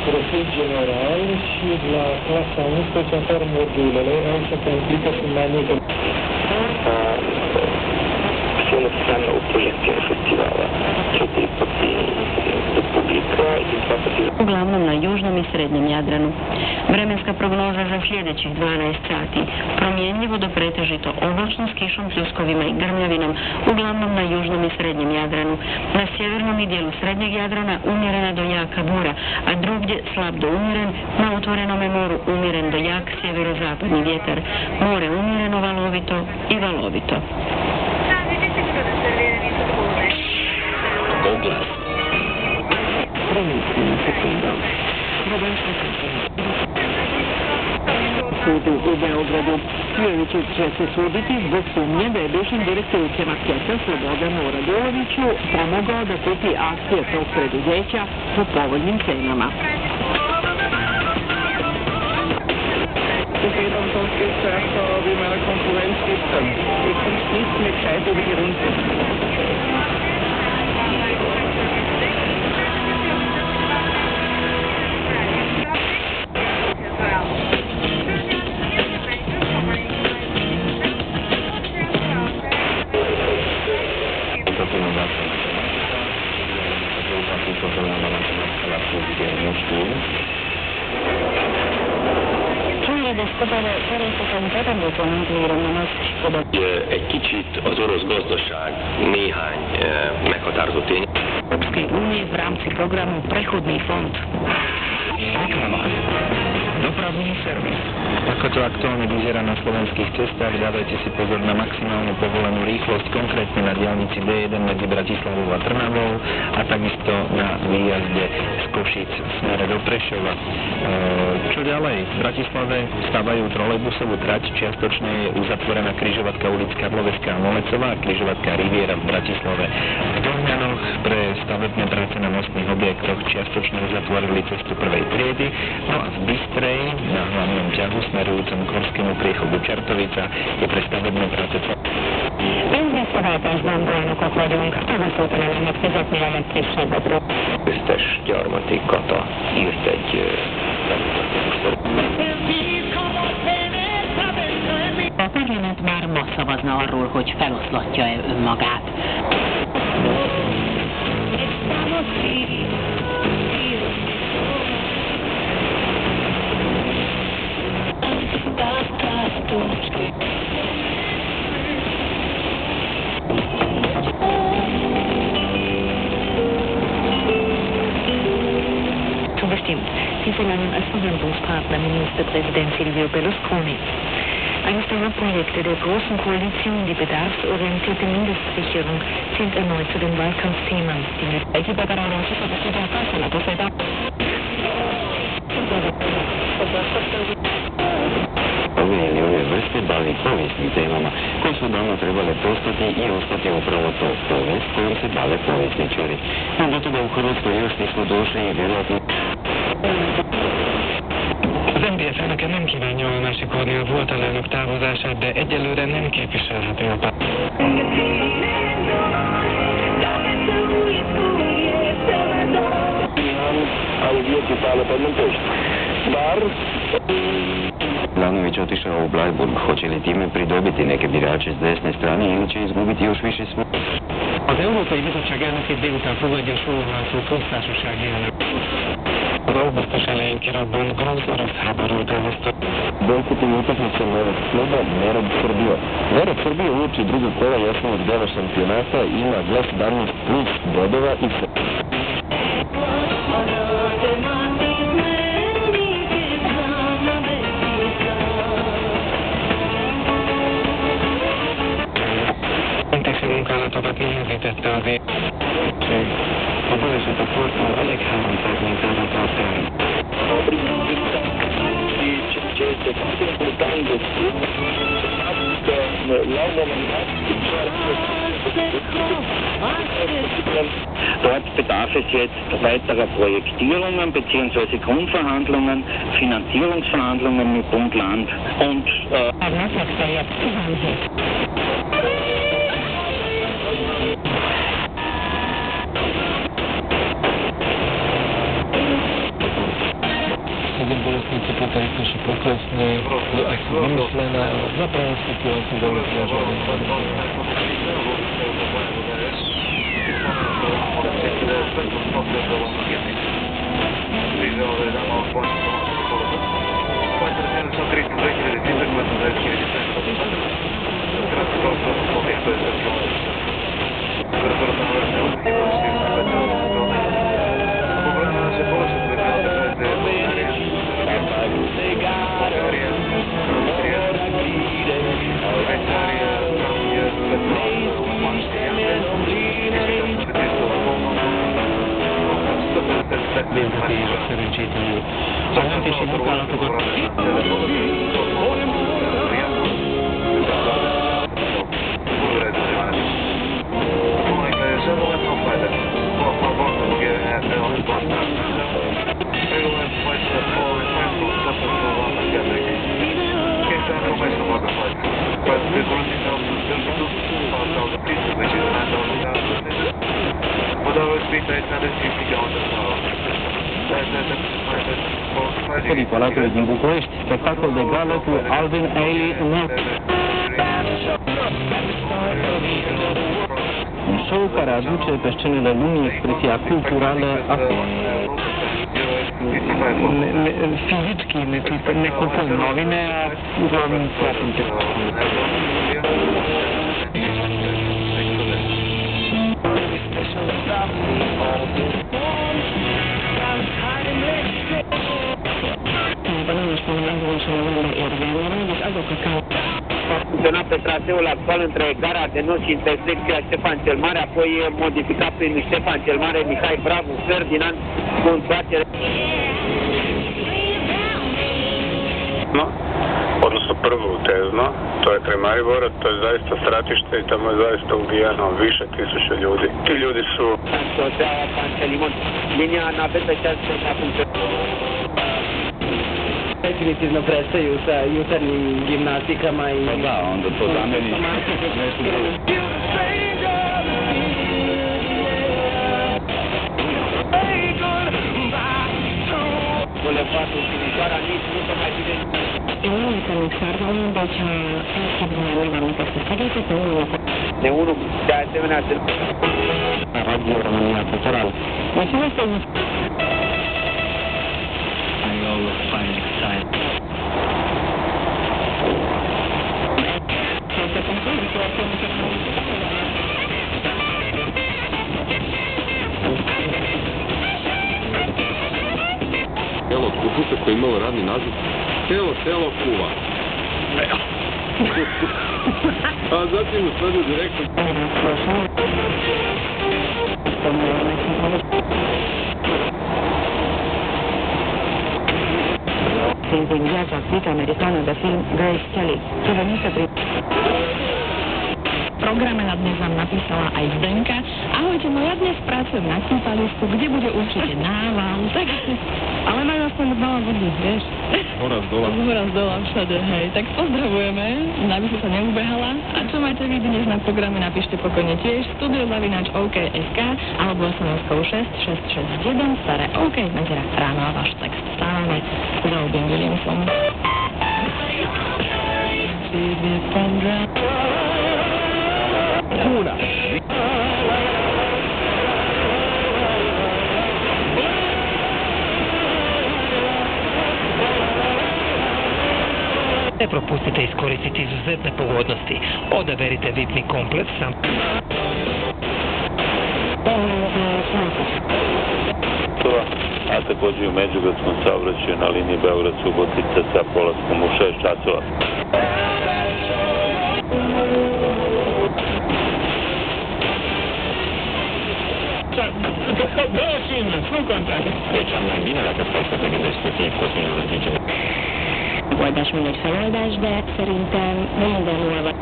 profil general și la clasa 11 apar modulele, aici se implică sunt mai multe. Sono stanno projezione festivala, 4 pati do publika i 2 pati... Uglavnom na južnom i srednjem Jadranu. Vremenska prognoza za sljedećih 12 sati. Promjenljivo do pretežito oblačno s kišom, pljuskovima i grmljavinom, uglavnom na južnom i srednjem Jadranu. Na sjevernom i dijelu srednjeg Jadrana umjerena do jaka bura, a drugdje slab do umjeren, na otvorenome moru umjeren do jak sjeverozapadni vjetar. More umjereno valovito i valovito. Oglas. Sudu u Beogradu. Sljedeći će se suditi zbog sumnje da je bivšem direktoru Kemaketa Slobodanu Raduloviću pomogao da kupi akcije tog preduzeća po povoljnim cenama. Es geht um das Geschäft, wie meine Konkurrenz gibt. Ich komme nicht mit Zeit über die Runde. Egy kicsit az orosz gazdaság néhány meghatározó tény. Európskej únie v rámci programu Prechodný fond. Reklama. Dopravný servis. Ako to aktuálne vyzerá na slovenských cestách, dávajte si pozor na maximálnu povolenú rýchlosť, konkrétne na diaľnici D1 medzi Bratislavou a Trnavou a takisto na výjazde z Košic v smere do Prešova. Čo ďalej? V Bratislave stavajú trolejbusovú trať, čiastočne je uzatvorená križovatka ulic Karloveská a Molecová a križovatka Riviera v Bratislave. V Dolňanoch pre stavebné práce na mostných objektoch čiastočne uzatvorili cestu prvej triedy, no a v Bystrej na hlavnom ťahu smerujúcom k horskému priechodu Čartovica je pre stavebné práce Vízvészszolgáltatásban bajnokok vagyunk, ehhez óta nem lehet fizetni a legkisebb. Köztes gyarmati Kata írt egy A parlament már ma szavazna arról, hogy feloszlatja-e önmagát. Bestimmt. Sie verlangen als Verhandlungspartner Ministerpräsident Silvio Berlusconi. Eines der Hauptprojekte der Großen Koalition, die bedarfsorientierte Mindestsicherung, sind erneut zu den Wahlkampfthemen. Povinili ove vrste bavi povijesnim temama koje su davno trebale postati i ostati upravo to, povijest kojom se bave povjesničari. No do toga u Hrvatskoj još nismo došli i vjerojatno... Az MDF-nek nem kívánja elmásikodni a volt alelnök távozását, de egyelőre nem képviselheti a párt. Milanović otišao u Bleiburg, hoće li time pridobiti neke birače s desne strane ili će izgubiti još više svoj? Az Európai Bizottság elnökét délután fogadja sorolható köztársasági elnök. Az augusztus elején kirakban Grozmarov háborút elhozta. Bojkotim utakmicama ovog kluba Nerod Srbija. Nerod Srbija uoči drugog kola osnovnog dela šampionata ima 217 plus bodova i se... Munkálatokat nehezítette az érség. A baleset a portál alig 300 méterre tart el. Dort bedarf es jetzt weiterer Projektierungen bzw. Grundverhandlungen, Finanzierungsverhandlungen mit Bund, Land und to rýchlejšie poklesne, ak sú vymyslené, ale za právnu situáciu veľmi považované. Vezetésre szerencsétlenül. A mentési munkálatokat Película din București, spectacol de gală cu Alvin Ailey Neal. Un show care aduce pe scenele lumii expresia culturală a fizički ne kupujem novine, a uglavnom pratim te. Funcționa pe traseul actual între gara de Nord și intersecția Ștefan cel Mare, apoi modificat prin Ștefan cel Mare, Mihai Bravu, Ferdinand, cu întoarcere. Odnosno prvu tezno, to je kraj Maribora, to je zaista stratište i tamo je zaista ubijeno više tisuća ljudi. Ti ljudi su... Linija navetă și asta funcționează. Definitivno prestaju sa jutarnjim gimnastikama i... Pa da, onda to zameni nešto drugo. Bulevardul Timișoara, nici nu se mai bine. Unul este mixarul, deci extraordinar la mică să facă pe unul. De unul, de asemenea, de... Radio România Cultural. Deci nu este... I always find exciting. Selo Kupusa koje je imalo radni naziv Selo kuva. A zatim u sledu direktno... Sentinviază actrița americană de film Grace Kelly, prevenită prin... Programe na dnes vám napísala aj Zdenka. Ahojte, no ja dnes pracujem na kúpalisku, kde bude určite nával, tak... Ale majú aspoň veľa vody, vieš? Hora z dola. Hora z dola všade, hej. Tak pozdravujeme, aby si sa neubehala. A čo máte vy dnes na programe, napíšte pokojne tiež studio@OK.sk alebo SMS-kou 6661 staré OK, nadiera ráno a váš text. Stávame s Robin Williamsom. Una. Ne propustite iskoristiti izuzetne pogodnosti. Odaberite VIP-ni komplet sam. A također u međugradskom saobraćaju na liniji Beograd-Subotica sa polaskom u 6 časova. Megoldás mindegy feloldás, de szerintem minden olva.